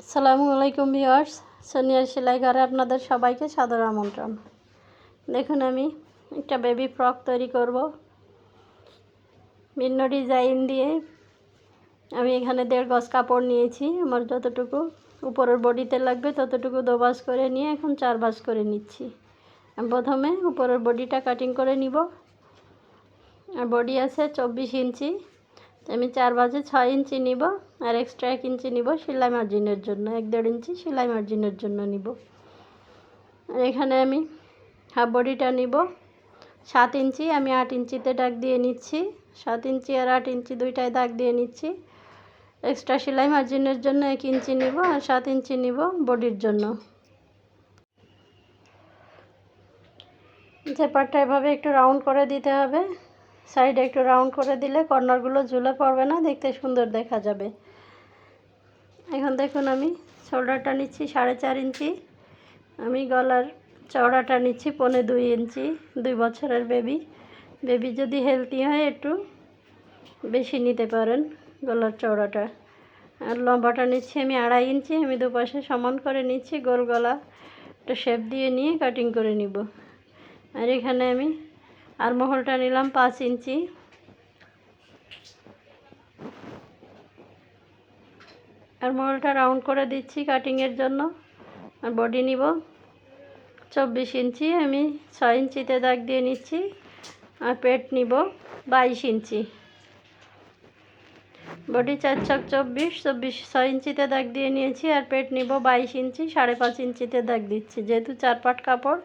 আসসালামু আলাইকুম ভিউয়ার্স, সোনিয়ার সেলাই ঘরে আপনাদের সবাইকে সাদর আমন্ত্রণ। দেখুন, আমি একটা বেবি ফ্রক তৈরি করব ভিন্ন ডিজাইন দিয়ে। আমি এখানে 1.5 গজ কাপড় নিয়েছি। আমার যতটুকু উপরের বডিতে লাগবে ততটুকু 2 ভাঁজ করে নিয়ে এখন 4 ভাঁজ করে নিচ্ছি। আমি প্রথমে উপরের বডিটা কাটিং করে নিব। আর বডি আছে 24 ইঞ্চি, আমি 4 ভাঁজে 6 ইঞ্চি নিব, আর এক্সট্রা 1 ইঞ্চি নিব সেলাই মার্জিনের জন্য, 1.5 ইঞ্চি সেলাই মার্জিনের জন্য নিব। আর এখানে আমি হাফ বডিটা নিব 7 ইঞ্চি, আমি 8 ইঞ্চিতে দাগ দিয়ে নিচ্ছি। 7 ইঞ্চি আর 8 ইঞ্চি দুইটাই দাগ দিয়ে নিচ্ছি। এক্সট্রা সেলাই মার্জিনের জন্য 1 ইঞ্চি নিব, আর 7 ইঞ্চি নিব বডির জন্য। চেপারটা এভাবে একটু রাউন্ড করে দিতে হবে। সাইডে একটু রাউন্ড করে দিলে কর্নারগুলো ঝুলে পড়বে না, দেখতে সুন্দর দেখা যাবে। এখন দেখুন, আমি শোল্ডারটা নিচ্ছি 4.5 ইঞ্চি, আমি গলার চওড়াটা নিচ্ছি 1.25 ইঞ্চি। 2 বছরের বেবি যদি হেলদি হয় একটু বেশি নিতে পারেন গলার চওড়াটা। আর লম্বাটা নিচ্ছি আমি 2.5 ইঞ্চি, আমি দুপাশে সমান করে নিচ্ছি। গোল গলা একটা শেপ দিয়ে নিয়ে কাটিং করে নিব। আর এখানে আমি আরমহলটা নিলাম 5 ইঞ্চি। আরমহলটা রাউন্ড করে দিচ্ছি কাটিংয়ের জন্য। আর বডি নিব 24 ইঞ্চি, আমি 6 ইঞ্চিতে দাগ দিয়ে নিচ্ছি। আর পেট নিব 22 ইঞ্চি। বডি 4 ছক 24, 6 ইঞ্চিতে দাগ দিয়ে নিয়েছি। আর পেট নিব 22 ইঞ্চি, 5.5 ইঞ্চিতে দাগ দিচ্ছি, যেহেতু 4 পাট কাপড়।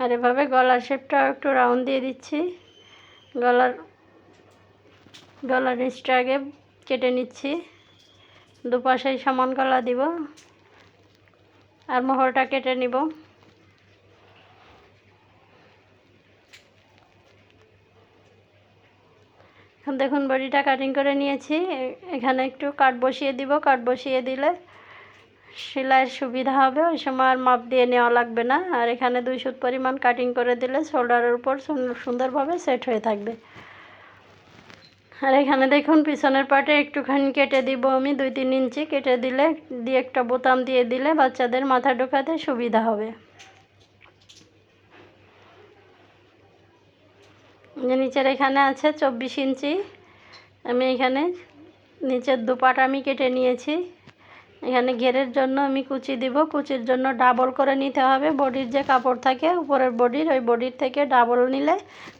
আর এভাবে গলার শেপটা একটু রাউন্ড দিয়ে দিচ্ছি। গলার নিচটা আগে কেটে নিচ্ছি, দুপাশেই সমান গলা দিব। আর মোহরটা কেটে নিব। এখন দেখুন, বডিটা কাটিং করে নিয়েছি। এখানে একটু কাট বসিয়ে দিব। কাট বসিয়ে দিলে সেলাইয়ের সুবিধা হবে, ওই সময় আর মাপ দিয়ে নেওয়া লাগবে না। আর এখানে 2 সুত পরিমাণ কাটিং করে দিলে শোল্ডারের উপর সুন্দরভাবে সেট হয়ে থাকবে। আর এখানে দেখুন, পিছনের পাটে একটুখানি কেটে দিব আমি 2-3 ইঞ্চি। কেটে দিলে একটা বোতাম দিয়ে দিলে বাচ্চাদের মাথা ঢোকাতে সুবিধা হবে। নিচের এখানে আছে 24 ইঞ্চি, আমি এখানে নিচের দুপাট আমি কেটে নিয়েছি। এখানে ঘেরের জন্য আমি কুচি দিব। কুচির জন্য ডাবল করে নিতে হবে। বডির যে কাপড় থাকে উপরের বডির, ওই বডির থেকে ডাবল নিলে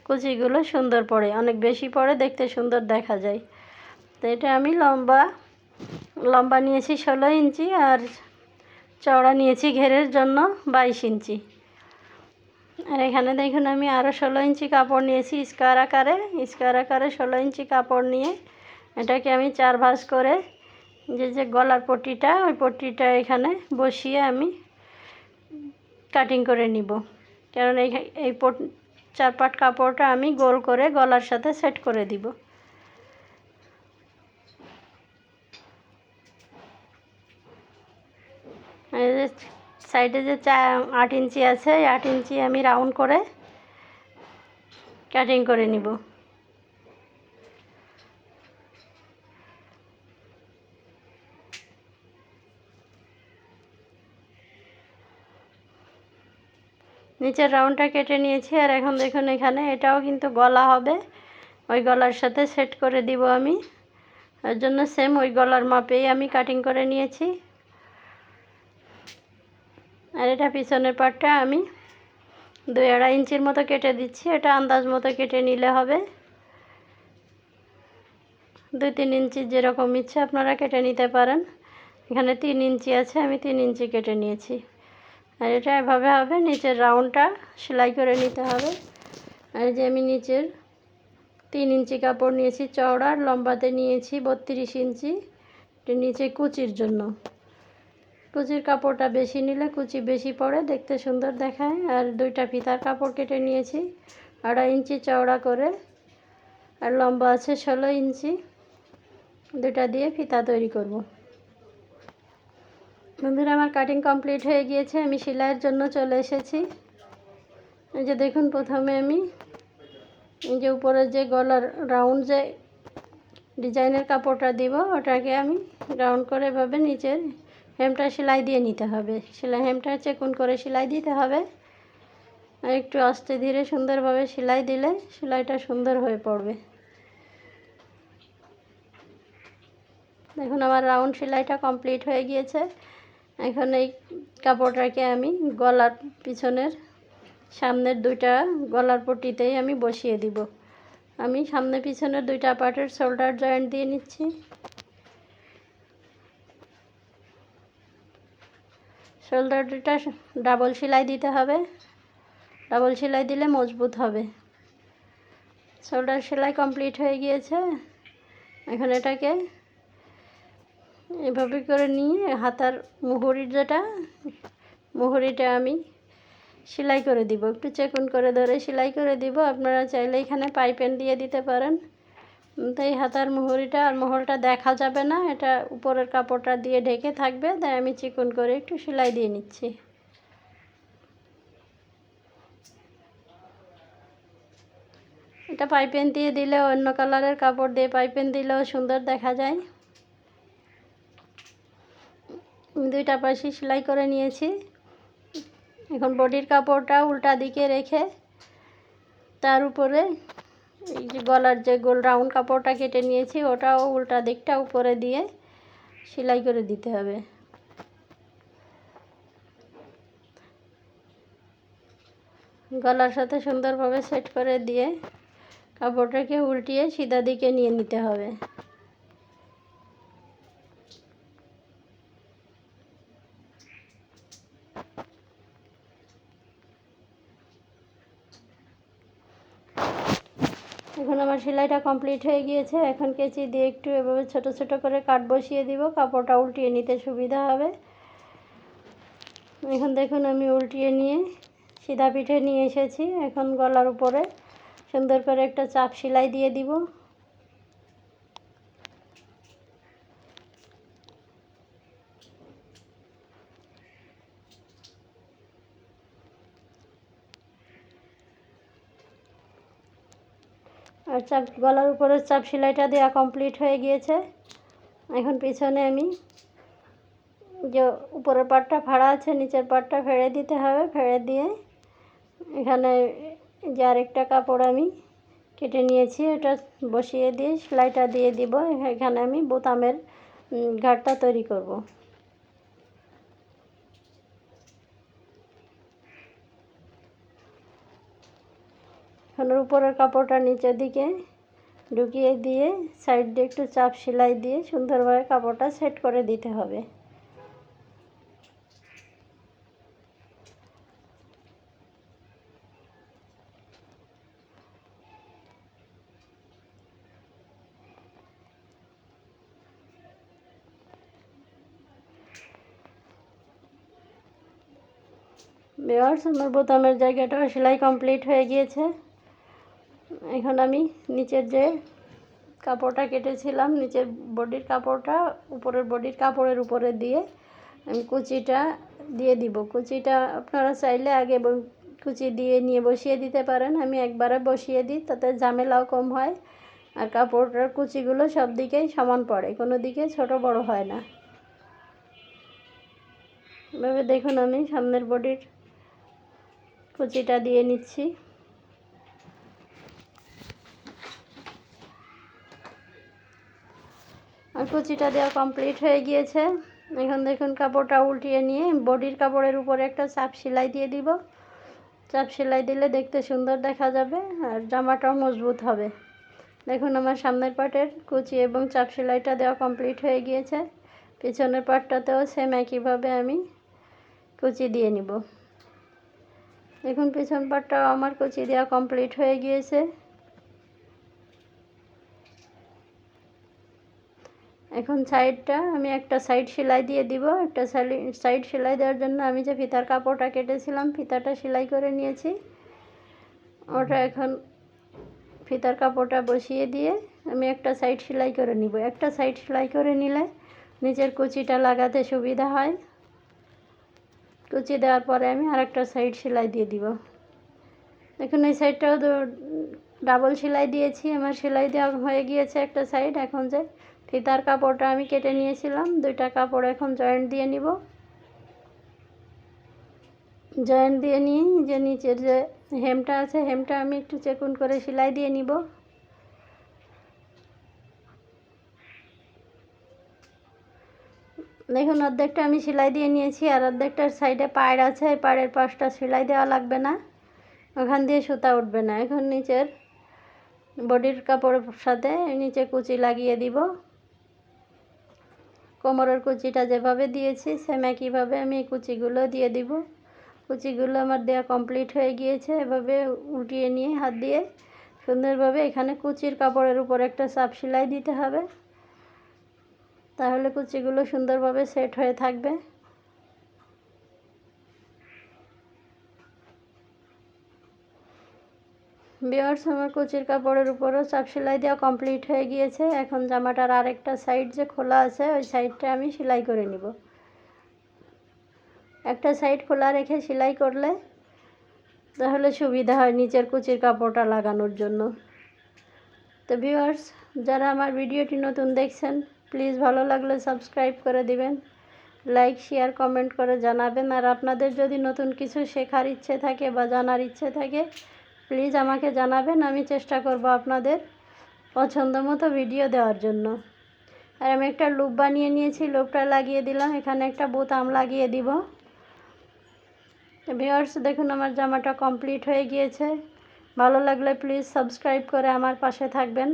কুচিগুলো সুন্দর পড়ে, অনেক বেশি পড়ে, দেখতে সুন্দর দেখা যায়। তো এটা আমি লম্বা নিয়েছি 16 ইঞ্চি, আর চওড়া নিয়েছি ঘেরের জন্য 22 ইঞ্চি। আর এখানে দেখুন, আমি আরও 16 ইঞ্চি কাপড় নিয়েছি স্কোয়ার আকারে। 16 ইঞ্চি কাপড় নিয়ে এটাকে আমি 4 ভাঁজ করে যে গলার পট্টিটা, ওই পট্টিটা এখানে বসিয়ে আমি কাটিং করে নিব। কারণ এই 4 পাট কাপড়টা আমি গোল করে গলার সাথে সেট করে দিব। এই যে সাইডে যে 8 ইঞ্চি আছে, 8 ইঞ্চি আমি রাউন্ড করে কাটিং করে নিব। নিচের রাউন্ডটা কেটে নিয়েছি। আর এখন দেখুন, এখানে এটাও কিন্তু গলা হবে, ওই গলার সাথে সেট করে দিব আমি। এর জন্য সেম ওই গলার মাপেই আমি কাটিং করে নিয়েছি। আর এটা পিছনের পাটটা আমি 2-2.5 ইঞ্চির মতো কেটে দিচ্ছি। এটা আন্দাজ মতো কেটে নিলে হবে। 2-3 ইঞ্চি যেরকম ইচ্ছে আপনারা কেটে নিতে পারেন। এখানে 3 ইঞ্চি আছে, আমি 3 ইঞ্চি কেটে নিয়েছি। আর এটা এভাবে হবে। নিচের রাউন্ডটা সেলাই করে নিতে হবে। আর যে আমি নিচের 3 ইঞ্চি কাপড় নিয়েছি চওড়া, লম্বাতে নিয়েছি 32 ইঞ্চি। এটা নিচে কুচির জন্য। কুচির কাপড়টা বেশি নিলে কুচি বেশি পড়ে, দেখতে সুন্দর দেখায়। আর 2টা ফিতার কাপড় কেটে নিয়েছি 2.5 ইঞ্চি চওড়া করে। আর লম্বা আছে 16 ইঞ্চি। 2টা দিয়ে ফিতা তৈরি করব। বন্ধুরা, আমার কাটিং কমপ্লিট হয়ে গিয়েছে। আমি সেলাইয়ের জন্য চলে এসেছি। এই যে দেখুন, প্রথমে আমি এই যে উপরে যে গলার রাউন্ড যে ডিজাইনের কাপড়টা দিব, ওটাকে আমি রাউন্ড করে এভাবে নিচের হেমটা সেলাই দিয়ে নিতে হবে। হেমটা চেকুন করে সেলাই দিতে হবে। আর একটু আস্তে ধীরে সুন্দরভাবে সেলাই দিলে সেলাইটা সুন্দর হয়ে পড়বে। দেখুন আমার রাউন্ড সেলাইটা কমপ্লিট হয়ে গিয়েছে। এখন এই কাপড়টাকে আমি গলার পিছনের সামনের দুইটা গলার পট্টিতেই আমি বসিয়ে দিব। আমি সামনে পিছনের দুইটা পার্টের শোল্ডার জয়েন্ট দিয়ে নিচ্ছি। শোল্ডার দুটা ডাবল সেলাই দিতে হবে, ডাবল সেলাই দিলে মজবুত হবে। শোল্ডার সেলাই কমপ্লিট হয়ে গিয়েছে। এখন এটাকে এভাবে করে নিয়ে হাতার মুহুরিটা আমি সেলাই করে দিব। একটু চেকুন করে ধরে সেলাই করে দিব। আপনারা চাইলে এখানে পাইপিন দিয়ে দিতে পারেন। তো এই হাতার মুহুরিটা আর মহলটা দেখা যাবে না, এটা উপরের কাপড়টা দিয়ে ঢেকে থাকবে, তাই আমি চিকন করে একটু সেলাই দিয়ে নিচ্ছি। এটা পাইপিন দিয়ে দিলে, অন্য কালারের কাপড় দিয়ে পাইপিন দিলেও সুন্দর দেখা যায়। দুইটা পাশে সেলাই করে নিয়েছি। এখন বডির কাপড়টা উল্টা দিকে রেখে তার উপরে এই যে গলার যে গোল রাউন্ড কাপড়টা কেটে নিয়েছি ওটাও উল্টা দিকটা উপরে দিয়ে সেলাই করে দিতে হবে। গলার সাথে সুন্দরভাবে সেট করে দিয়ে কাপড়টাকে উল্টিয়ে সিধা দিকে নিয়ে নিতে হবে। এখন আমার সেলাইটা কমপ্লিট হয়ে গিয়েছে। এখন কেচি দিয়ে একটু এভাবে ছোট ছোট করে কাট বসিয়ে দিব, কাপড়টা উল্টিয়ে নিতে সুবিধা হবে। এখন দেখুন আমি উল্টিয়ে নিয়ে সিধা পিঠে নিয়ে এসেছি। এখন গলার উপরে সুন্দর করে একটা চাপ সেলাই দিয়ে দিব। আর গলার উপরে চাপ সেলাইটা দেওয়া কমপ্লিট হয়ে গিয়েছে। এখন পিছনে আমি যে উপরের পাটটা ফাড়া আছে নিচের পাটটা ফেড়ে দিতে হবে। ফেড়ে দিয়ে এখানে যে আরেকটা কাপড় আমি কেটে নিয়েছি এটা বসিয়ে দিয়ে সেলাইটা দিয়ে দিব। এখানে আমি বোতামের ঘাটটা তৈরি করব। এখন উপরের কাপড়টা নিচের দিকে ঢুকিয়ে দিয়ে সাইড দিয়ে একটু চাপ সেলাই দিয়ে সুন্দরভাবে কাপড়টা সেট করে দিতে হবে। ভিউয়ার্স, আমার বোতামের জায়গাটা সেলাই কমপ্লিট হয়ে গিয়েছে। এখন আমি নিচের যে কাপড়টা কেটেছিলাম, নিচের বডির কাপড়টা উপরের বডির কাপড়ের উপরে দিয়ে আমি কুচিটা দিয়ে দিব। কুচিটা আপনারা চাইলে আগে কুচি দিয়ে নিয়ে বসিয়ে দিতে পারেন। আমি একবারে বসিয়ে দিই, তাতে ঝামেলাও কম হয় আর কাপড়টার কুচিগুলো সব দিকেই সমান পড়ে, কোনো দিকে ছোট বড় হয় না। এভাবে দেখুন আমি সামনের বডির কুচিটা দিয়ে নিচ্ছি। আর কুচিটা দেওয়া কমপ্লিট হয়ে গিয়েছে। এখন দেখুন কাপড়টা উল্টিয়ে নিয়ে বডির কাপড়ের উপরে একটা চাপ সেলাই দিয়ে দিব। চাপ সেলাই দিলে দেখতে সুন্দর দেখা যাবে আর জামাটাও মজবুত হবে। দেখুন আমার সামনের পার্টের কুচি এবং চাপ সেলাইটা দেওয়া কমপ্লিট হয়ে গিয়েছে। পিছনের পার্টটাতেও সেম একইভাবে আমি কুচি দিয়ে নিব। দেখুন পিছন পার্টটাও আমার কুচি দেওয়া কমপ্লিট হয়ে গিয়েছে। এখন সাইডটা আমি একটা সাইড সেলাই দিয়ে দিব। একটা সাইড সেলাই দেওয়ার জন্য আমি যে ফিতার কাপড়টা কেটেছিলাম ফিতাটা সেলাই করে নিয়েছি। ওটা এখন ফিতার কাপড়টা বসিয়ে দিয়ে আমি একটা সাইড সেলাই করে নিব। একটা সাইড সেলাই করে নিলে নিচের কুচিটা লাগাতে সুবিধা হয়। কুচি দেওয়ার পরে আমি আরেকটা সাইড সেলাই দিয়ে দিব। দেখুন এই সাইডটাও ডাবল সেলাই দিয়েছি, আমার সেলাই দেওয়া হয়ে গিয়েছে একটা সাইড। এখন যে ফিতার কাপড়টা আমি কেটে নিয়েছিলাম, দুইটা কাপড় এখন জয়েন্ট দিয়ে নিব। জয়েন্ট দিয়ে নিয়ে যে নিচের যে হেমটা আছে, হেমটা আমি একটু চেকুন করে সেলাই দিয়ে নিব। দেখুন অর্ধেকটা আমি সেলাই দিয়ে নিয়েছি, আর অর্ধেকটার সাইডে পাড় আছে, এই পাড়ের পাশটা সেলাই দেওয়া লাগবে না, ওখান দিয়ে সুতা উঠবে না। এখন নিচের বডির কাপড়ের সাথে নিচে কুচি লাগিয়ে দিব। কোমরের কুচিটা যেভাবে দিয়েছি সেম একইভাবে আমি এই কুচিগুলো দিয়ে দিব। কুচিগুলো আমার দেওয়া কমপ্লিট হয়ে গিয়েছে। এভাবে উল্টিয়ে নিয়ে হাত দিয়ে সুন্দরভাবে এখানে কুচির কাপড়ের উপর একটা চাপ সেলাই দিতে হবে, তাহলে কুচিগুলো সুন্দরভাবে সেট হয়ে থাকবে। ভিউয়ার্স, আমার কুচির কাপড়ের উপরও চাপ সেলাই দেওয়া কমপ্লিট হয়ে গিয়েছে। এখন জামাটার আরেকটা সাইড যে খোলা আছে ওই সাইডটা আমি সেলাই করে নিব। একটা সাইড খোলা রেখে সেলাই করলে তাহলে সুবিধা হয় নিচের কুচির কাপড়টা লাগানোর জন্য। তো ভিউয়ার্স, যারা আমার ভিডিওটি নতুন দেখছেন প্লিজ ভালো লাগলে সাবস্ক্রাইব করে দিবেন, লাইক শেয়ার কমেন্ট করে জানাবেন। আর আপনাদের যদি নতুন কিছু শেখার ইচ্ছে থাকে বা জানার ইচ্ছে থাকে প্লিজ আমাকে জানাবেন, আমি চেষ্টা করব আপনাদের পছন্দ মতো ভিডিও দেওয়ার জন্য। আর আমি একটা লুপ বানিয়ে নিয়েছি, লুপটা লাগিয়ে দিলাম, এখানে একটা বোতাম লাগিয়ে দিব। ভিউয়ার্স দেখুন আমার জামাটা কমপ্লিট হয়ে গিয়েছে। ভালো লাগলে প্লিজ সাবস্ক্রাইব করে আমার পাশে থাকবেন।